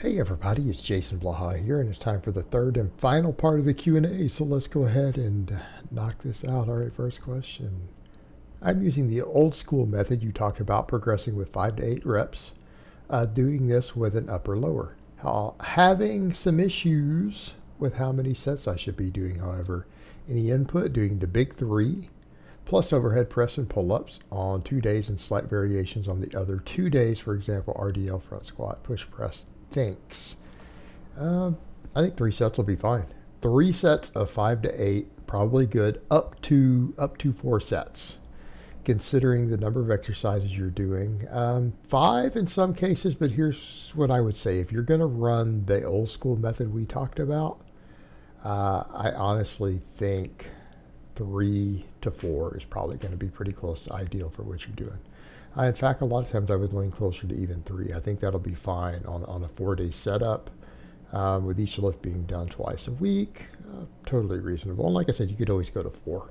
Hey everybody, it's Jason Blaha here, and it's time for the third and final part of the Q&A, so let's go ahead and knock this out. All right, first question. I'm using the old school method you talked about, progressing with 5 to 8 reps, doing this with an upper-lower. Having some issues with how many sets I should be doing, however. Any input, doing the big 3, plus overhead press and pull-ups on 2 days and slight variations on the other 2 days, for example, RDL front squat, push press. Thanks. I think 3 sets will be fine. 3 sets of 5 to 8, probably good, up to 4 sets, considering the number of exercises you're doing. 5 in some cases, but here's what I would say. If you're going to run the old school method we talked about, I honestly think 3 to 4 is probably going to be pretty close to ideal for what you're doing. In fact, a lot of times I would lean closer to even 3. I think that'll be fine on a 4-day setup, with each lift being done twice a week. Totally reasonable. And like I said, you could always go to 4.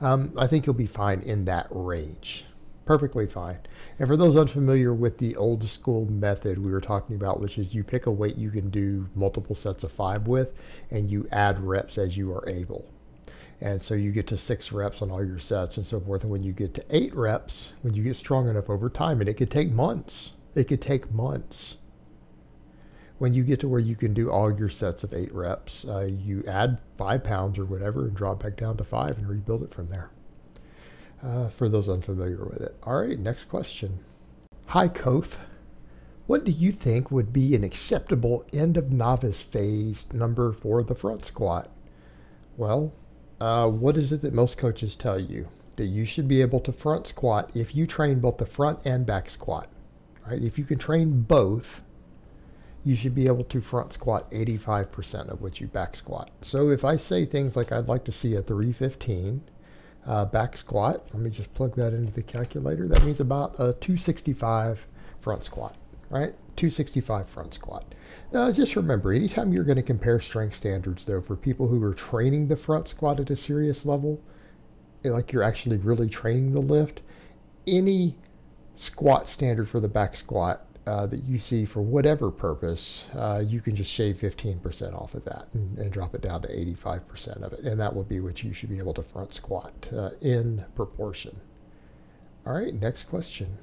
I think you'll be fine in that range. Perfectly fine. And for those unfamiliar with the old school method we were talking about, which is you pick a weight you can do multiple sets of 5 with, and you add reps as you are able. And so you get to 6 reps on all your sets and so forth. And when you get to 8 reps, when you get strong enough over time, and it could take months. It could take months. When you get to where you can do all your sets of 8 reps, you add 5 pounds or whatever and drop back down to 5 and rebuild it from there. For those unfamiliar with it. All right, next question. Hi, Coath. What do you think would be an acceptable end of novice phase number for the front squat? Well, what is it that most coaches tell you? That you should be able to front squat if you train both the front and back squat. Right? If you can train both, you should be able to front squat 85% of what you back squat. So if I say things like I'd like to see a 315 back squat, let me just plug that into the calculator. That means about a 265 front squat, right? 265 front squat. Just remember, anytime you're going to compare strength standards, though, for people who are training the front squat at a serious level, like you're actually really training the lift, any squat standard for the back squat that you see for whatever purpose, you can just shave 15% off of that and drop it down to 85% of it. And that will be what you should be able to front squat in proportion. All right, next question.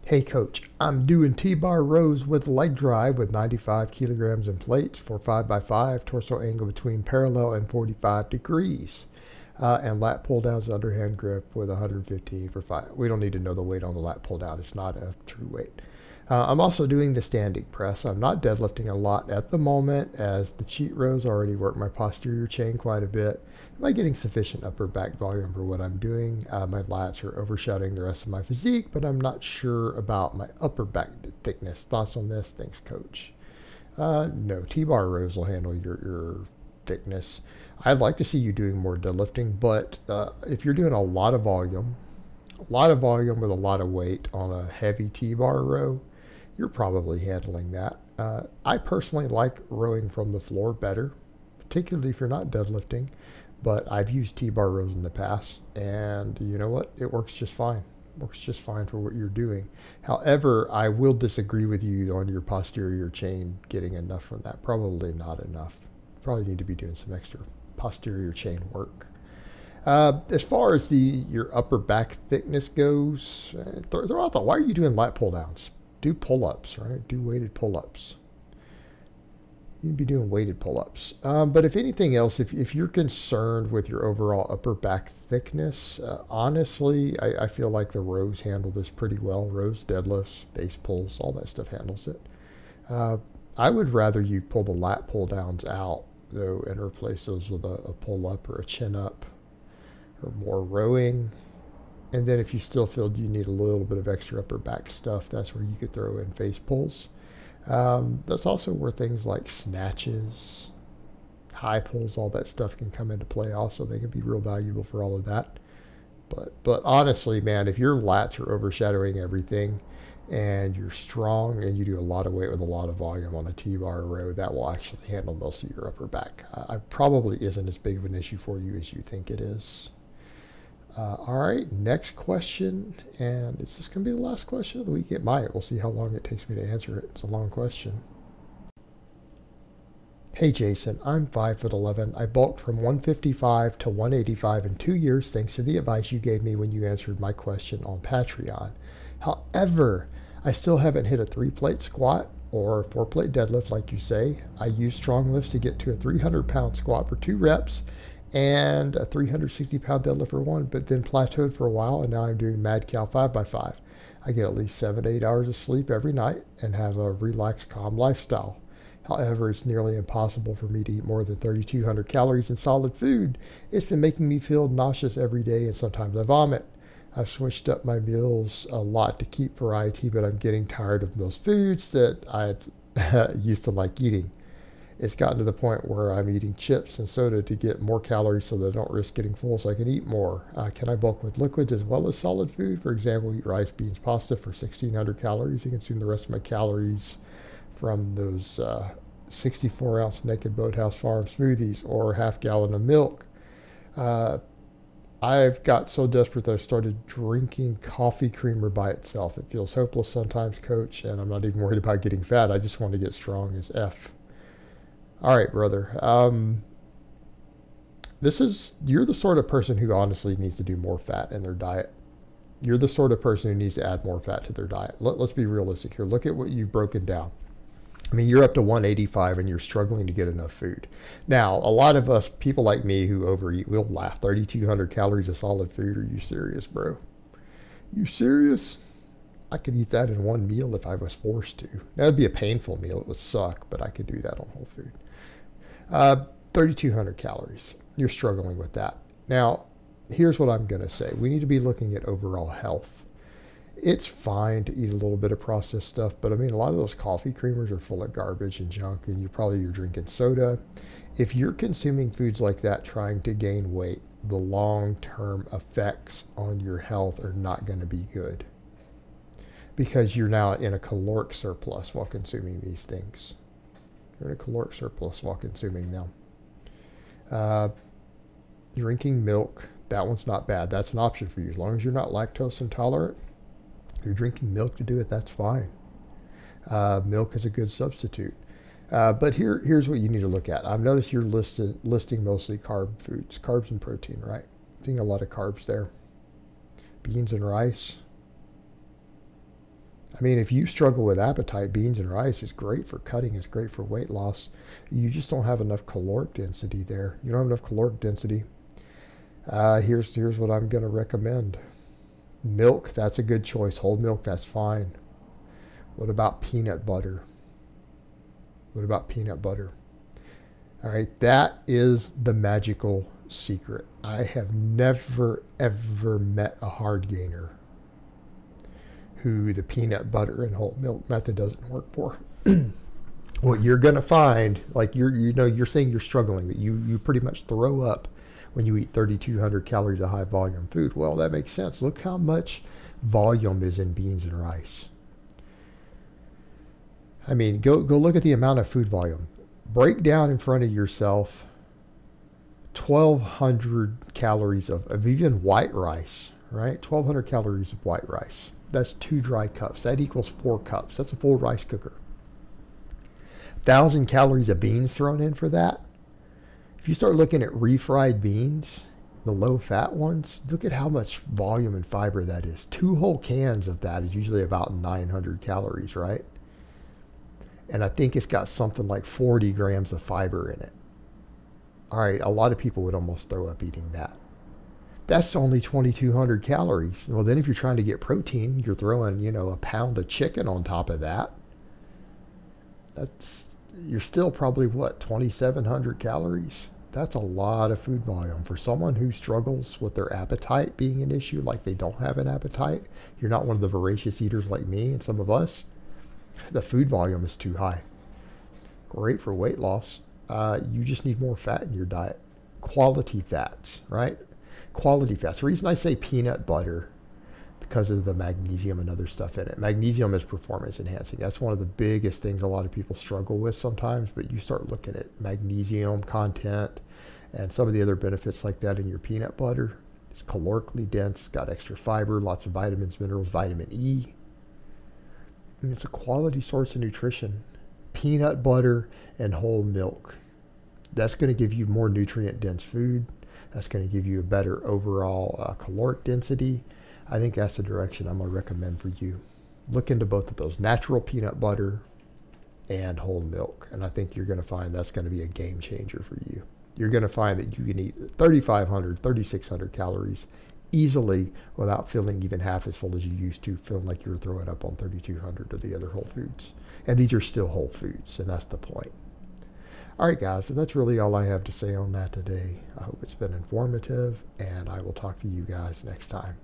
Hey coach, I'm doing T-bar rows with leg drive with 95 kilograms in plates for 5x5, torso angle between parallel and 45 degrees. And lat pull downs, underhand grip with 115 for 5. We don't need to know the weight on the lat pull down. It's not a true weight. I'm also doing the standing press. I'm not deadlifting a lot at the moment, as the cheatrows already work my posterior chain quite a bit. Am I getting sufficient upper back volume for what I'm doing? My lats are overshadowing the rest of my physique, but I'm not sure about my upper back thickness. Thoughts on this? Thanks, coach. No, T-bar rows will handle your thickness. I'd like to see you doing more deadlifting, but if you're doing a lot of volume with a lot of weight on a heavy T-bar row, you're probably handling that. I personally like rowing from the floor better, particularly if you're not deadlifting, but I've used T-bar rows in the past, and you know what? It works just fine. It works just fine for what you're doing. However, I will disagree with you on your posterior chain getting enough from that. Probably not enough. Probably need to be doing some extra posterior chain work. As far as your upper back thickness goes, throw out the, why are you doing lat pull downs? Do pull-ups, right? Do weighted pull-ups. You'd be doing weighted pull-ups. But if anything else, if you're concerned with your overall upper back thickness, honestly, I feel like the rows handle this pretty well. Rows, deadlifts, base pulls, all that stuff handles it. I would rather you pull the lat pull downs out, though, and replace those with a pull-up or a chin-up or more rowing. And then if you still feel you need a little bit of extra upper back stuff, that's where you could throw in face pulls. That's also where things like snatches, high pulls, all that stuff can come into play also. They can be real valuable for all of that. But honestly, man, if your lats are overshadowing everything and you're strong and you do a lot of weight with a lot of volume on a T-bar row, that will actually handle most of your upper back. Probably isn't as big of an issue for you as you think it is. All right, next question, and is this going to be the last question of the week? It might. We'll see how long it takes me to answer it. It's a long question. Hey Jason, I'm 5'11". I bulked from 155 to 185 in 2 years thanks to the advice you gave me when you answered my question on Patreon. However, I still haven't hit a 3-plate squat or 4-plate deadlift like you say. I use Stronglifts to get to a 300-pound squat for 2 reps and a 360-pound deadlift for 1, but then plateaued for a while, and now I'm doing Madcow 5x5. I get at least 7 to 8 hours of sleep every night and have a relaxed, calm lifestyle. However, it's nearly impossible for me to eat more than 3,200 calories in solid food. It's been making me feel nauseous every day, and sometimes I vomit. I've switched up my meals a lot to keep variety, but I'm getting tired of those foods that I used to like eating. It's gotten to the point where I'm eating chips and soda to get more calories so that I don't risk getting full so I can eat more. Can I bulk with liquids as well as solid food? For example, eat rice, beans, pasta for 1,600 calories and consume the rest of my calories from those 64-ounce naked Bolthouse Farm smoothies or half gallon of milk. I've got so desperate that I started drinking coffee creamer by itself. It feels hopeless sometimes, coach, and I'm not even worried about getting fat. I just want to get strong as F. All right, brother. You're the sort of person who honestly needs to do more fat in their diet. You're the sort of person who needs to add more fat to their diet. Let's be realistic here. Look at what you've broken down. I mean, you're up to 185 and you're struggling to get enough food. Now, a lot of us, people like me who overeat, we'll laugh. 3,200 calories of solid food. Are you serious, bro? You serious? I could eat that in one meal if I was forced to. That would be a painful meal. It would suck, but I could do that on whole food. 3,200 calories. You're struggling with that. Now, here's what I'm going to say. We need to be looking at overall health. It's fine to eat a little bit of processed stuff, but I mean, a lot of those coffee creamers are full of garbage and junk, and you're drinking soda. If you're consuming foods like that trying to gain weight, the long-term effects on your health are not going to be good because you're now in a caloric surplus while consuming these things. You're in a caloric surplus while consuming them. Drinking milk, that one's not bad. That's an option for you. As long as you're not lactose intolerant, if you're drinking milk to do it, that's fine. Milk is a good substitute. But here's what you need to look at. I've noticed you're listing mostly carb foods, carbs and protein, right? Seeing a lot of carbs there. Beans and rice. I mean, if you struggle with appetite, beans and rice is great for cutting. It's great for weight loss. You just don't have enough caloric density there. You don't have enough caloric density. Here's what I'm going to recommend. Milk, that's a good choice. Whole milk, that's fine. What about peanut butter? What about peanut butter? All right, that is the magical secret. I have never, ever met a hard gainer who the peanut butter and whole milk method doesn't work for. What you're going to find, like you're saying you're struggling, that you pretty much throw up when you eat 3,200 calories of high volume food. Well, that makes sense. Look how much volume is in beans and rice. I mean, go look at the amount of food volume. Break down in front of yourself 1,200 calories of even white rice, right? 1,200 calories of white rice. That's 2 dry cups. That equals 4 cups. That's a full rice cooker. 1,000 calories of beans thrown in for that. If you start looking at refried beans, the low-fat ones, look at how much volume and fiber that is. 2 whole cans of that is usually about 900 calories, right? And I think it's got something like 40 grams of fiber in it. All right, a lot of people would almost throw up eating that. That's only 2,200 calories. Well, then if you're trying to get protein, you're throwing, a pound of chicken on top of that. You're still probably, 2,700 calories? That's a lot of food volume. For someone who struggles with their appetite being an issue, like they don't have an appetite, you're not one of the voracious eaters like me and some of us, the food volume is too high. Great for weight loss. You just need more fat in your diet. Quality fats, right? Quality fats. The reason I say peanut butter, because of the magnesium and other stuff in it. Magnesium is performance enhancing. That's one of the biggest things a lot of people struggle with sometimes, but you start looking at magnesium content and some of the other benefits like that in your peanut butter. It's calorically dense, got extra fiber, lots of vitamins, minerals, vitamin E. And it's a quality source of nutrition. Peanut butter and whole milk. That's going to give you more nutrient dense food. That's going to give you a better overall caloric density. I think that's the direction I'm going to recommend for you. Look into both of those, natural peanut butter and whole milk. And I think you're going to find that's going to be a game changer for you. You're going to find that you can eat 3,500, 3,600 calories easily without feeling even half as full as you used to, feeling like you were throwing up on 3,200 of the other whole foods. And these are still whole foods, and that's the point. All right, guys, so that's really all I have to say on that today. I hope it's been informative, and I will talk to you guys next time.